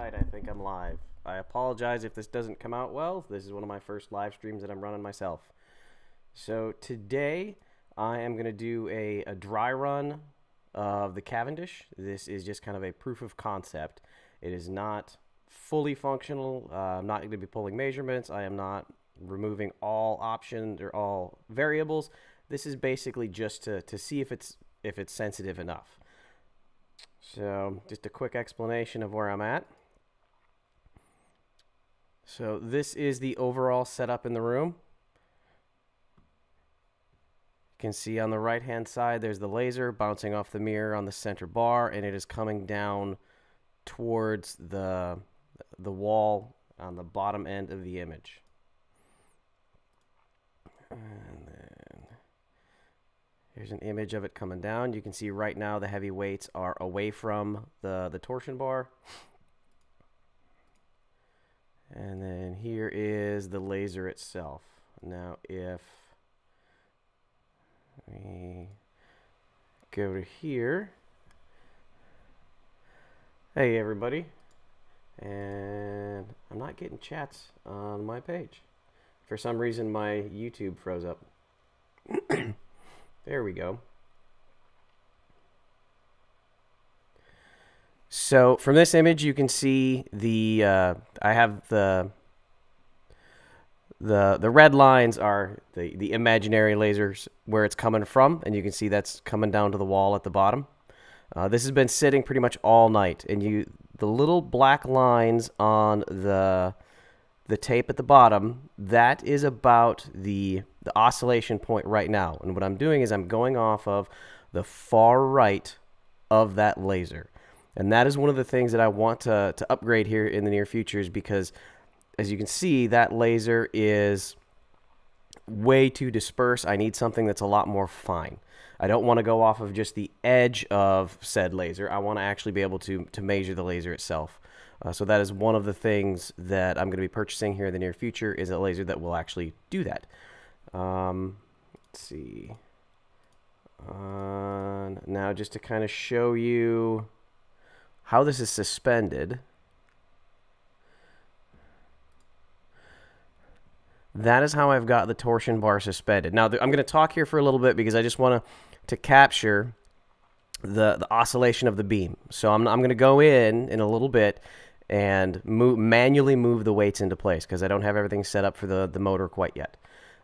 Alright, I think I'm live. I apologize if this doesn't come out well. This is one of my first live streams that I'm running myself. So today I am going to do a dry run of the Cavendish. This is just kind of a proof of concept. It is not fully functional. I'm not going to be pulling measurements. I am not removing all options or all variables. This is basically just to see if it's sensitive enough. So just a quick explanation of where I'm at. So this is the overall setup in the room. You can see on the right hand side there's the laser bouncing off the mirror on the center bar, and it is coming down towards the wall on the bottom end of the image. And then here's an image of it coming down. You can see right now the heavy weights are away from the torsion bar. And then here is the laser itself. Now if we go to here, hey everybody, and I'm not getting chats on my page. For some reason my YouTube froze up. There we go. So from this image, you can see the I have the red lines are the imaginary lasers where it's coming from, and you can see that's coming down to the wall at the bottom. This has been sitting pretty much all night, and the little black lines on the tape at the bottom, that is about the oscillation point right now. And what I'm doing is I'm going off of the far right of that laser. And that is one of the things that I want to upgrade here in the near future, is because, as you can see, that laser is way too dispersed. I need something that's a lot more fine. I don't want to go off of just the edge of said laser. I want to actually be able to measure the laser itself. So that is one of the things that I'm going to be purchasing here in the near future, is a laser that will actually do that. Let's see. Now just to kind of show you how this is suspended. That is how I've got the torsion bar suspended. Now, I'm going to talk here for a little bit because I just want to capture the oscillation of the beam. So I'm going to go in a little bit and manually move the weights into place, because I don't have everything set up for the motor quite yet.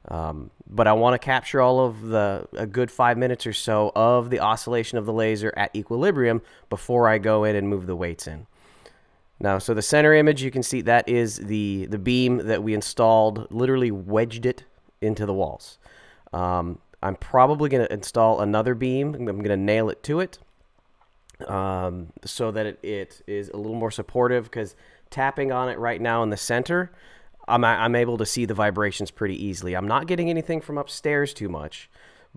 But I want to capture all of a good 5 minutes or so of the oscillation of the laser at equilibrium before I go in and move the weights in. Now, so the center image, you can see that is the beam that we installed, literally wedged it into the walls. I'm probably going to install another beam. I'm going to nail it to it so that it is a little more supportive, because tapping on it right now in the center, I'm able to see the vibrations pretty easily. I'm not getting anything from upstairs too much,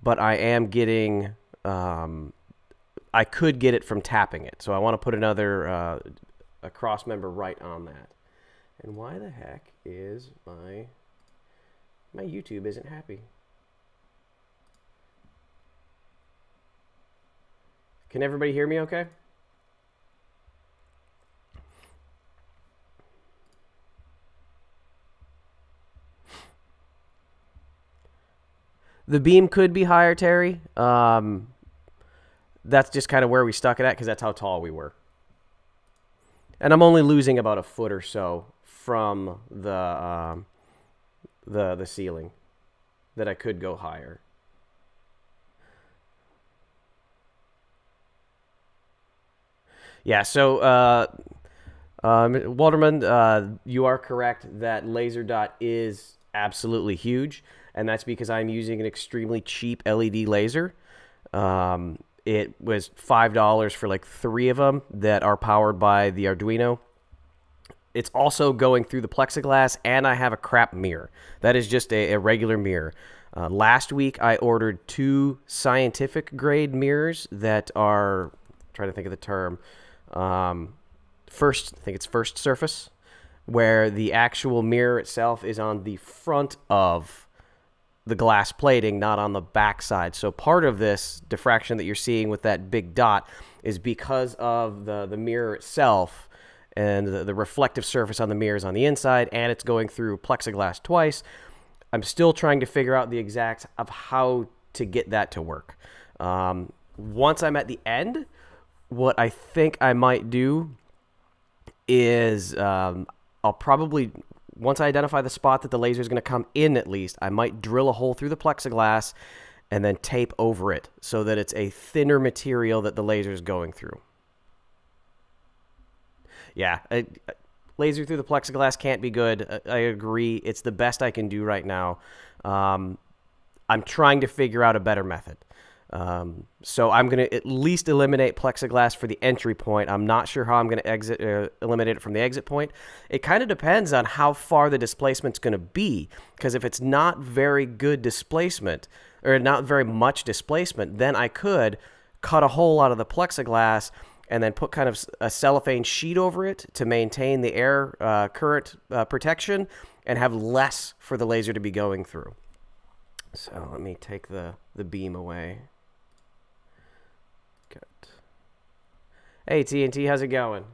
but I am getting, I could get it from tapping it. So I want to put another, a cross member right on that. And why the heck is my YouTube isn't happy? Can everybody hear me okay? The beam could be higher, Terry. That's just kind of where we stuck it at, because that's how tall we were. And I'm only losing about a foot or so from the ceiling, that I could go higher. Yeah, so Walterman, you are correct that laser dot is absolutely huge, and that's because I'm using an extremely cheap LED laser. It was $5 for like 3 of them that are powered by the Arduino. It's also going through the plexiglass, and I have a crap mirror. That is just a regular mirror. Last week I ordered 2 scientific grade mirrors that are, I'm trying to think of the term, first surface, where the actual mirror itself is on the front of the glass plating, not on the back side. So part of this diffraction that you're seeing with that big dot is because of the mirror itself and the reflective surface on the mirror is on the inside, and it's going through plexiglass twice. I'm still trying to figure out the exacts of how to get that to work. Once I'm at the end, what I think I might do is I'll probably, once I identify the spot that the laser is going to come in at least, I might drill a hole through the plexiglass and then tape over it so that it's a thinner material that the laser is going through. Yeah, laser through the plexiglass can't be good. I agree. It's the best I can do right now. I'm trying to figure out a better method. So I'm going to at least eliminate plexiglass for the entry point. I'm not sure how I'm going to eliminate it from the exit point. It kind of depends on how far the displacement's going to be, because if it's not very good displacement or not very much displacement, then I could cut a hole out of the plexiglass and then put kind of a cellophane sheet over it to maintain the air current protection and have less for the laser to be going through. So let me take the beam away. Good. Hey, TNT, how's it going?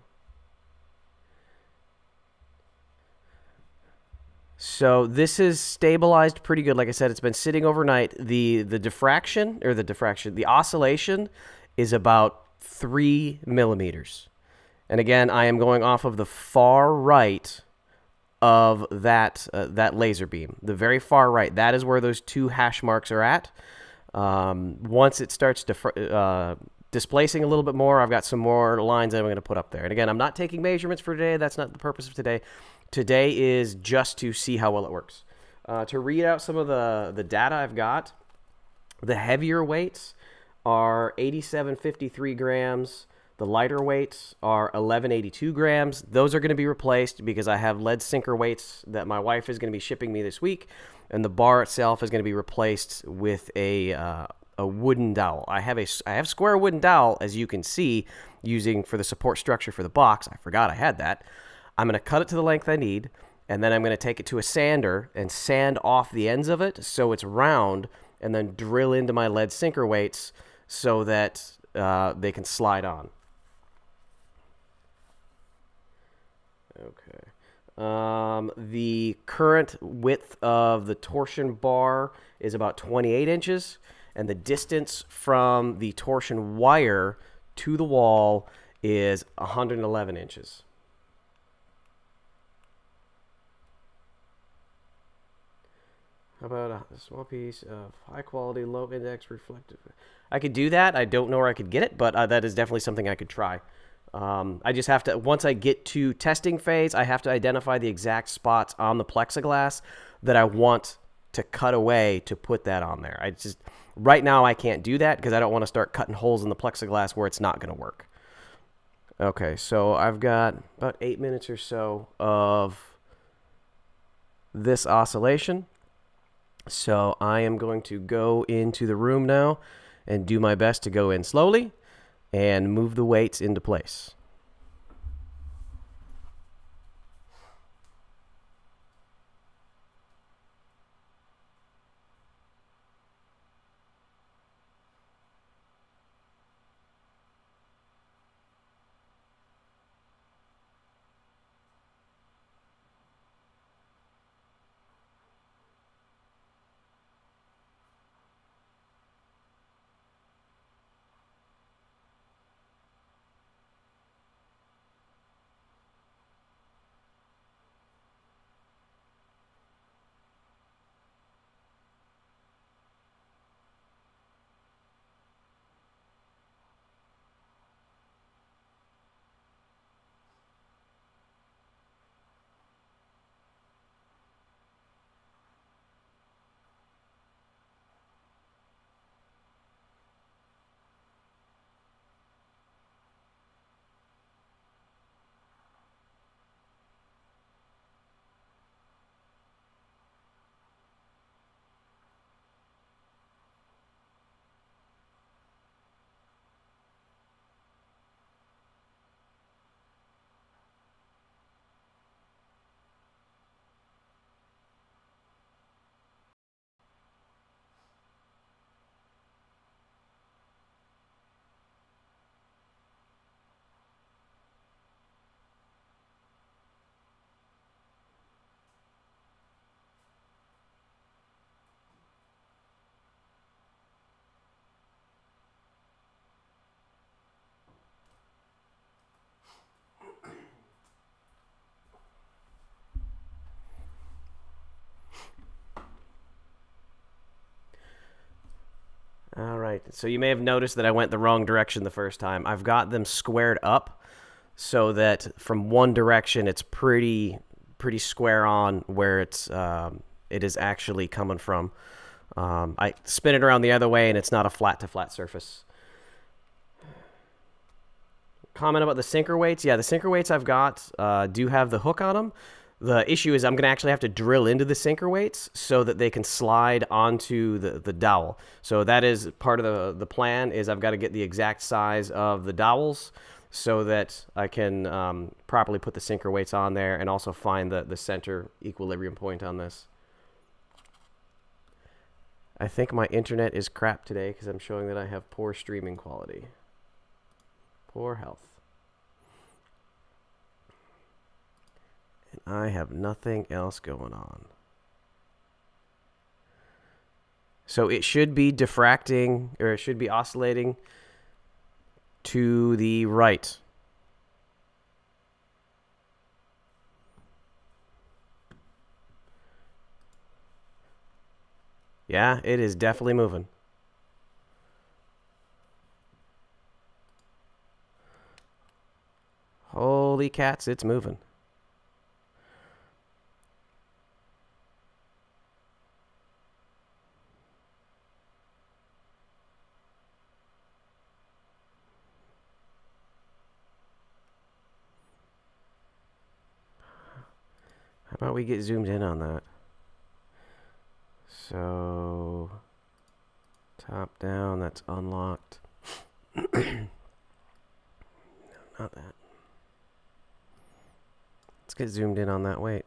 So this is stabilized pretty good. Like I said, it's been sitting overnight. The oscillation is about 3 millimeters. And again, I am going off of the far right of that laser beam. The very far right. That is where those 2 hash marks are at. Once it starts displacing a little bit more, I've got some more lines that I'm going to put up there. And again, I'm not taking measurements for today. That's not the purpose of today. Today is just to see how well it works. To read out some of the data I've got, the heavier weights are 8753 grams. The lighter weights are 1182 grams. Those are going to be replaced because I have lead sinker weights that my wife is going to be shipping me this week, and the bar itself is going to be replaced with a wooden dowel. I have square wooden dowel, as you can see, using for the support structure for the box. I forgot I had that. I'm going to cut it to the length I need, and then I'm going to take it to a sander and sand off the ends of it so it's round, and then drill into my lead sinker weights so that they can slide on. Okay. The current width of the torsion bar is about 28 inches, and the distance from the torsion wire to the wall is 111 inches. How about a small piece of high quality, low index reflective? I could do that. I don't know where I could get it, but that is definitely something I could try. I just have to, once I get to testing phase, I have to identify the exact spots on the plexiglass that I want to cut away to put that on there. Right now I can't do that because I don't want to start cutting holes in the plexiglass where it's not going to work. Okay, so I've got about 8 minutes or so of this oscillation. So I am going to go into the room now and do my best to go in slowly and move the weights into place. right, so you may have noticed that I went the wrong direction the first time. I've got them squared up so that from one direction it's pretty square on where it is actually coming from. I spin it around the other way and it's not a flat-to-flat surface. Comment about the sinker weights. Yeah, the sinker weights I've got do have the hook on them. The issue is I'm going to actually have to drill into the sinker weights so that they can slide onto the dowel. So that is part of the plan, is I've got to get the exact size of the dowels so that I can properly put the sinker weights on there and also find the center equilibrium point on this. I think my internet is crap today because I'm showing that I have poor streaming quality. Poor health. And I have nothing else going on. So it should be diffracting, or it should be oscillating to the right. Yeah, it is definitely moving. Holy cats, it's moving. How about we get zoomed in on that? So, top down, that's unlocked. No, not that. Let's get zoomed in on that weight.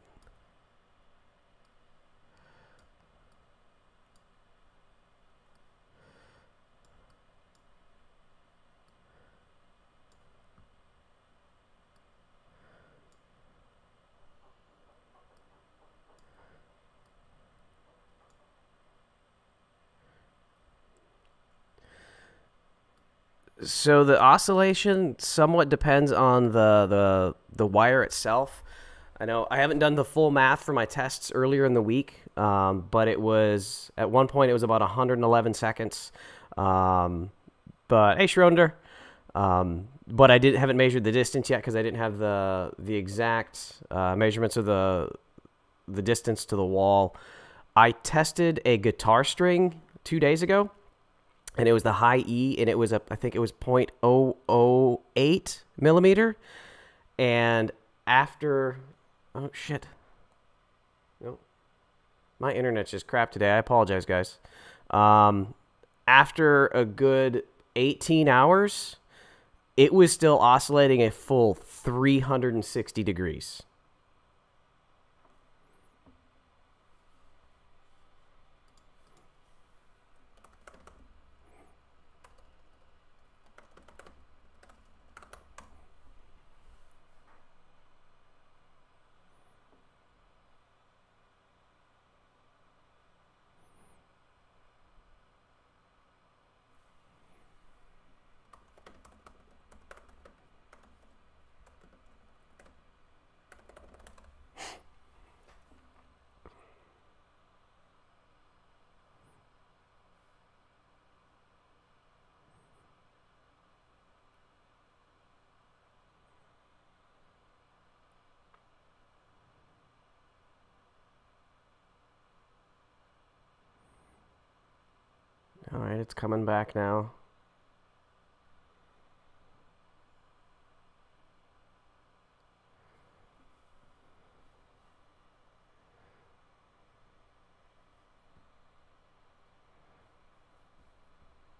So the oscillation somewhat depends on the wire itself. I know I haven't done the full math for my tests earlier in the week, but it was, at one point, it was about 111 seconds. But hey, Schroeder. But I haven't measured the distance yet because I didn't have the exact measurements of the distance to the wall. I tested a guitar string 2 days ago, and it was the high E, and it was I think it was 0.008 millimeter. And after, oh shit, no, my internet's just crap today. I apologize, guys. After a good 18 hours, it was still oscillating a full 360 degrees. All right, it's coming back now.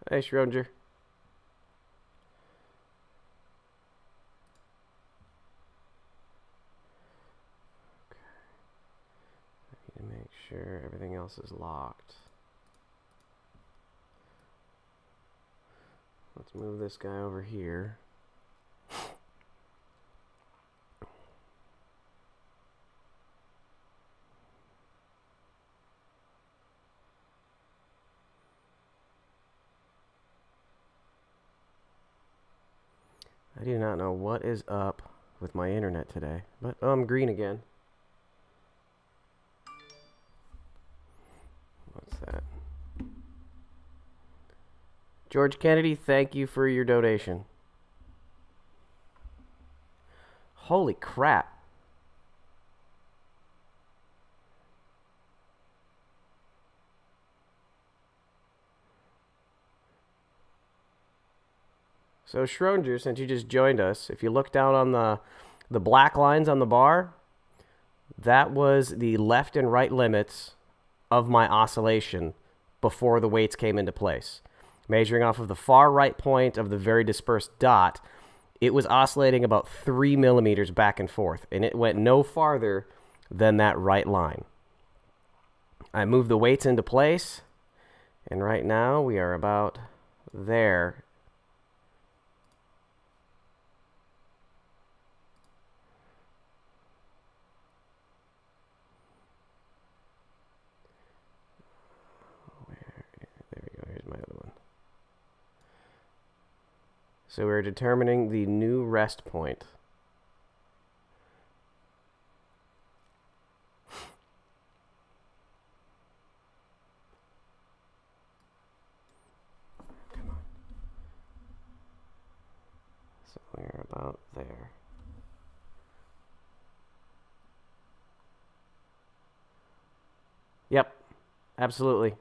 Hey, Schroeder. Okay. I need to make sure everything else is locked. Let's move this guy over here. I do not know what is up with my internet today, but oh, I'm green again. What's that? George Kennedy, thank you for your donation. Holy crap. So Schrodinger, since you just joined us, if you look down on the black lines on the bar, that was the left and right limits of my oscillation before the weights came into place. Measuring off of the far right point of the very dispersed dot, it was oscillating about 3 millimeters back and forth, and it went no farther than that right line. I moved the weights into place, and right now we are about there. So we're determining the new rest point. Come on. So we're about there. Yep, absolutely.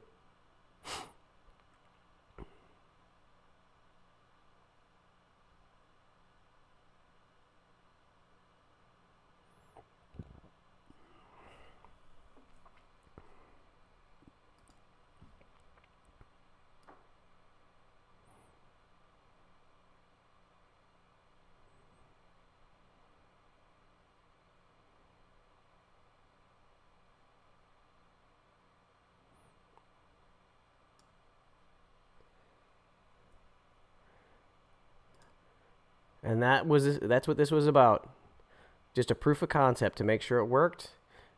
And that's what this was about. Just a proof of concept to make sure it worked.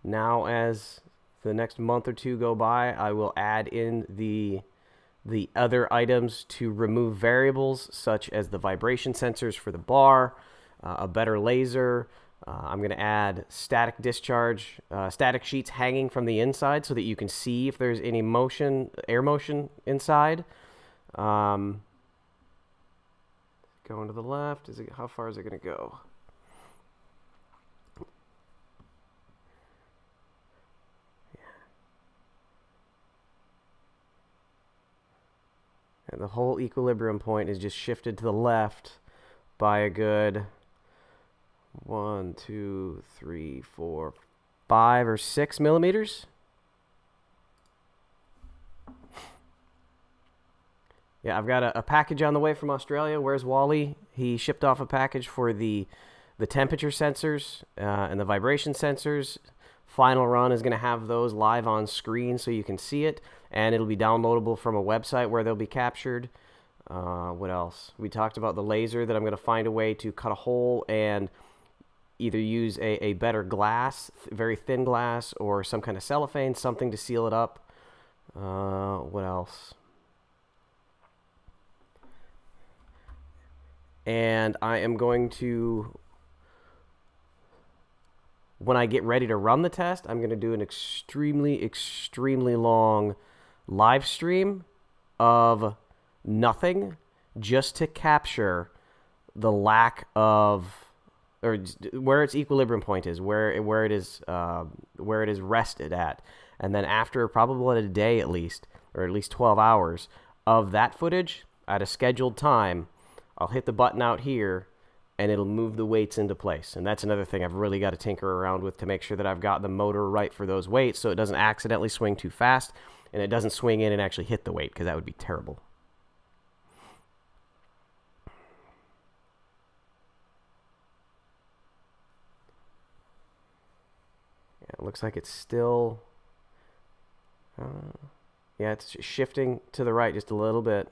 Now, as the next month or two go by, I will add in the other items to remove variables, such as the vibration sensors for the bar, a better laser. I'm going to add static discharge, static sheets hanging from the inside so that you can see if there's any motion, air motion inside. Going to the left. How far is it going to go? And the whole equilibrium point is just shifted to the left by a good 1, 2, 3, 4, 5 or 6 millimeters. Yeah, I've got a package on the way from Australia. Where's Wally? He shipped off a package for the temperature sensors and the vibration sensors. Final run is going to have those live on screen so you can see it, and it'll be downloadable from a website where they'll be captured. What else? We talked about the laser that I'm going to find a way to cut a hole and either use a better glass, very thin glass, or some kind of cellophane, something to seal it up. What else? And I am going to, when I get ready to run the test, I'm going to do an extremely, extremely long live stream of nothing, just to capture the lack of, or where its equilibrium point is, where it is rested at. And then after probably a day at least, or at least 12 hours of that footage at a scheduled time, I'll hit the button out here, and it'll move the weights into place. And that's another thing I've really got to tinker around with to make sure that I've got the motor right for those weights so it doesn't accidentally swing too fast, and it doesn't swing in and actually hit the weight, because that would be terrible. Yeah, it looks like it's still... yeah, it's shifting to the right just a little bit.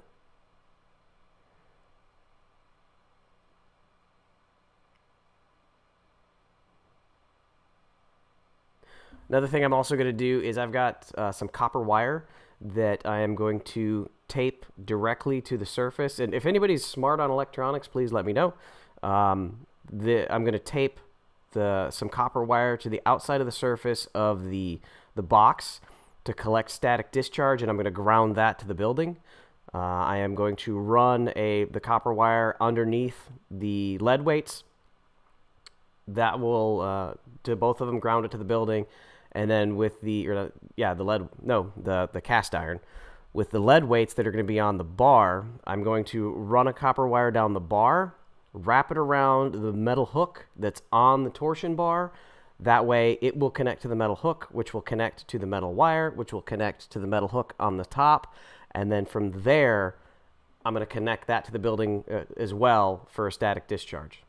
Another thing I'm also going to do is I've got some copper wire that I am going to tape directly to the surface. And if anybody's smart on electronics, please let me know. I'm going to tape some copper wire to the outside of the surface of the box to collect static discharge, and I'm going to ground that to the building. I am going to run the copper wire underneath the lead weights. That will to both of them ground it to the building, and then with the cast iron, with the lead weights that are going to be on the bar, I'm going to run a copper wire down the bar, wrap it around the metal hook that's on the torsion bar. That way it will connect to the metal hook, which will connect to the metal wire, which will connect to the metal hook on the top. And then from there, I'm going to connect that to the building as well for a static discharge.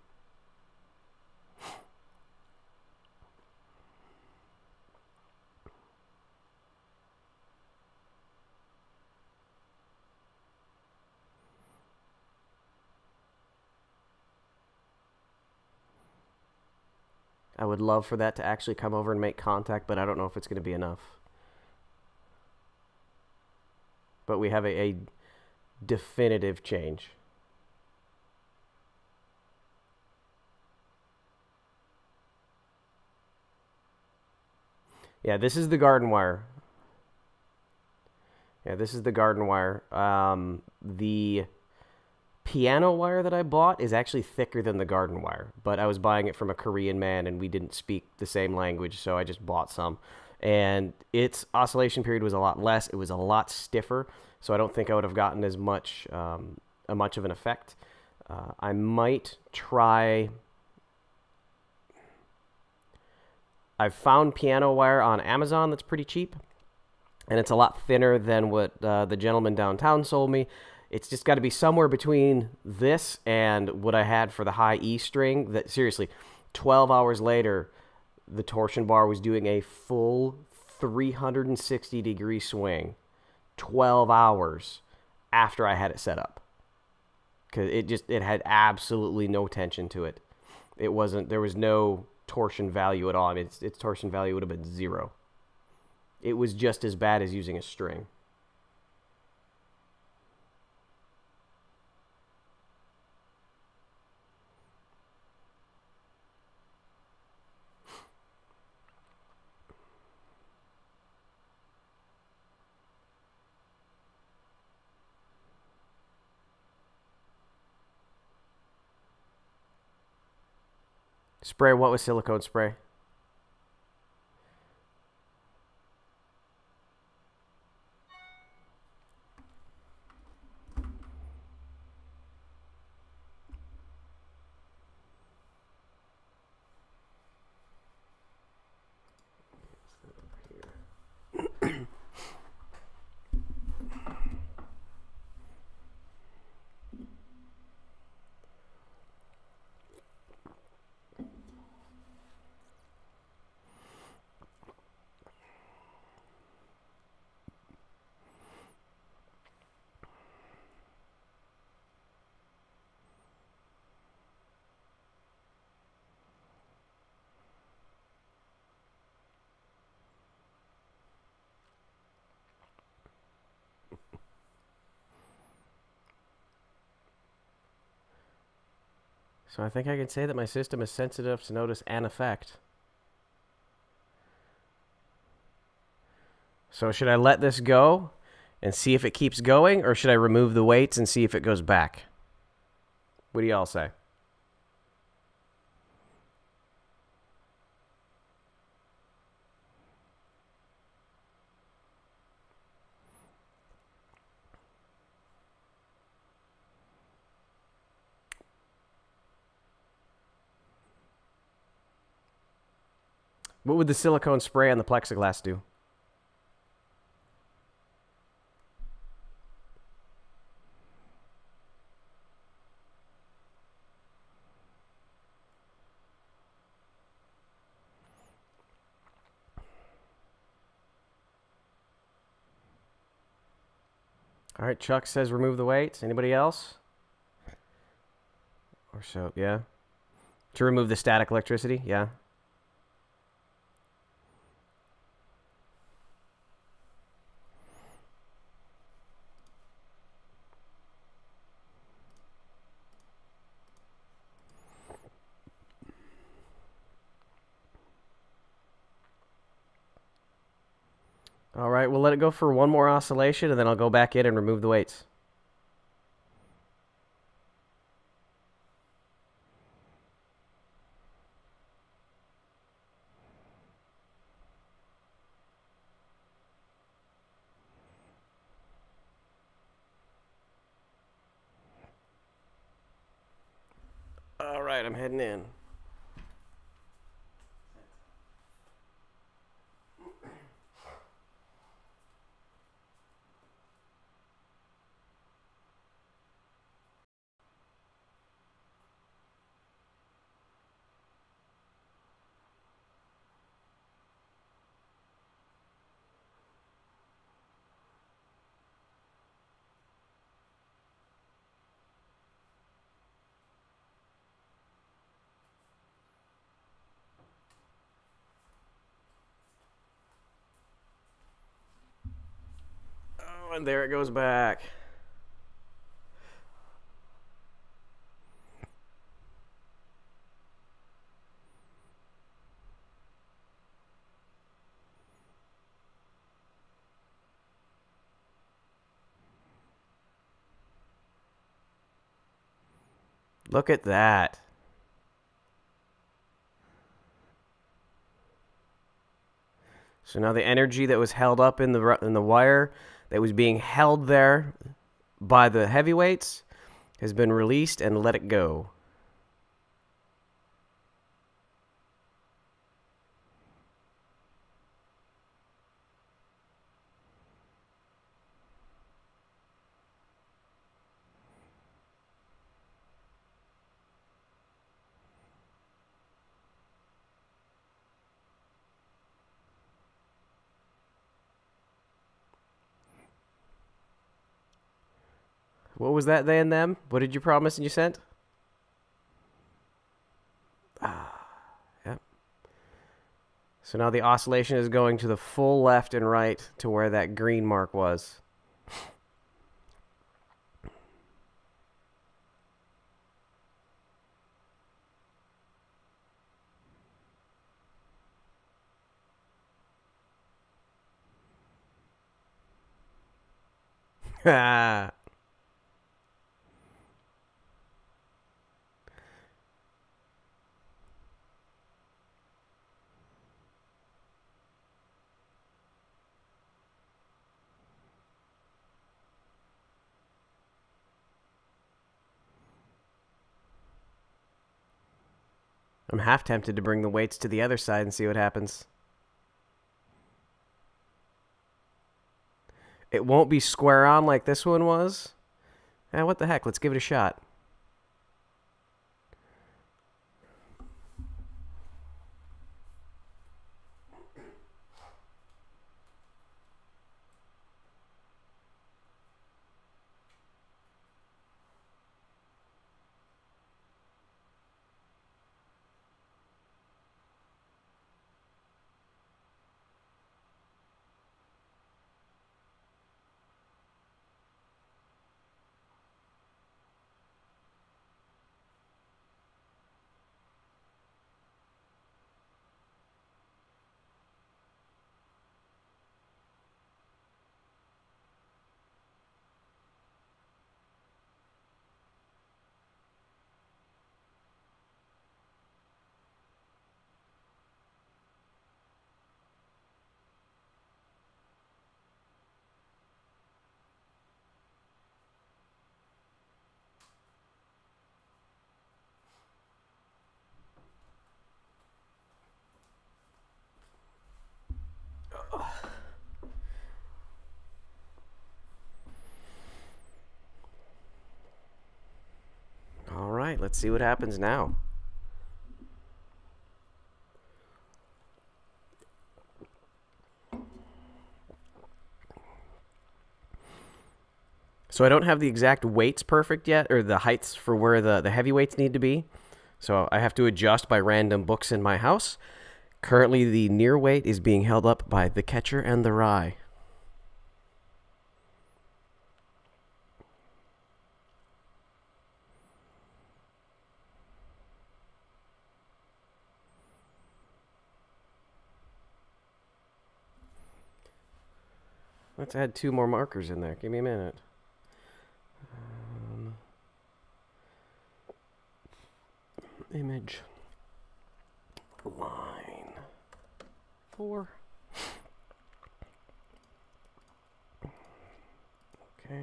I would love for that to actually come over and make contact, but I don't know if it's going to be enough. But we have a definitive change. Yeah, this is the garden wire. Yeah, this is the garden wire. The piano wire that I bought is actually thicker than the garden wire, but I was buying it from a Korean man and we didn't speak the same language, so I just bought some. And its oscillation period was a lot less. It was a lot stiffer, so I don't think I would have gotten as much of an effect. I might try... I've found piano wire on Amazon that's pretty cheap, and it's a lot thinner than what the gentleman downtown sold me. It's just got to be somewhere between this and what I had for the high E string. That seriously, 12 hours later, the torsion bar was doing a full 360-degree swing 12 hours after I had it set up. Because it had absolutely no tension to it. There was no torsion value at all. I mean, its torsion value would have been 0. It was just as bad as using a string. Spray what with silicone spray? So I think I can say that my system is sensitive enough to notice an effect. So should I let this go and see if it keeps going, or should I remove the weights and see if it goes back? What do y'all say? What would the silicone spray on the plexiglass do? All right, Chuck says remove the weights. Anybody else? Or so, yeah. To remove the static electricity, yeah. All right, we'll let it go for one more oscillation, and then I'll go back in and remove the weights. right, I'm heading in. Oh, and there it goes back. Look at that. So now the energy that was held up in the wire, that was being held there by the heavyweights, has been released and let it go. What was that, they and them? What did you promise and you sent? Yep. So now the oscillation is going to the full left and right to where that green mark was. I'm half tempted to bring the weights to the other side and see what happens. It won't be square on like this one was. What the heck? Let's give it a shot. All right, let's see what happens now. So I don't have the exact weights perfect yet, or the heights for where the heavyweights need to be. So I have to adjust by random books in my house. Currently, the near weight is being held up by the catcher and the rye. Let's add 2 more markers in there. Give me a minute. Image. Line. 4. Okay.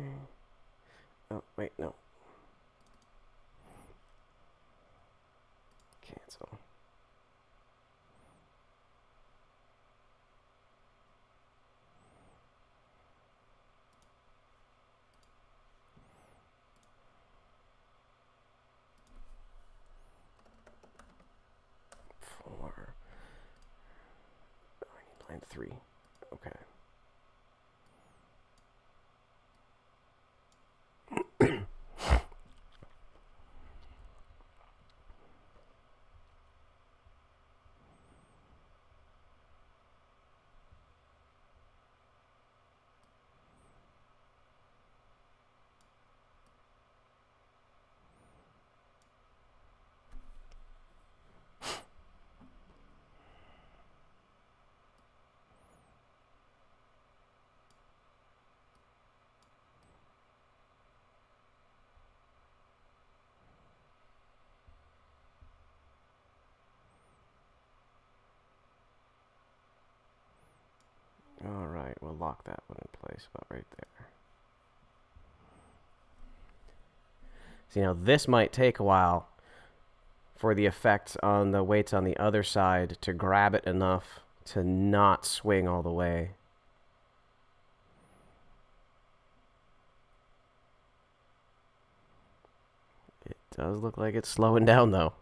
Oh, wait, no. 9.3. Okay. All right, we'll lock that one in place about right there. See, now this might take a while for the effect on the weights on the other side to grab it enough to not swing all the way. It does look like it's slowing down, though.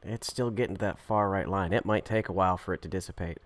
It's still getting to that far right line. It might take a while for it to dissipate.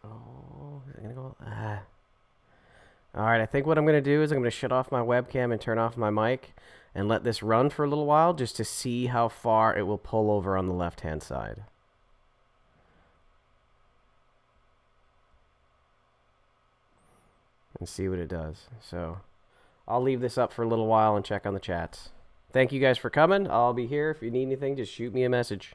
Oh, is it gonna go? All right, I think what I'm gonna do is I'm gonna shut off my webcam and turn off my mic and let this run for a little while just to see how far it will pull over on the left-hand side. And see what it does. So I'll leave this up for a little while and check on the chats. Thank you guys for coming. I'll be here. If you need anything, just shoot me a message.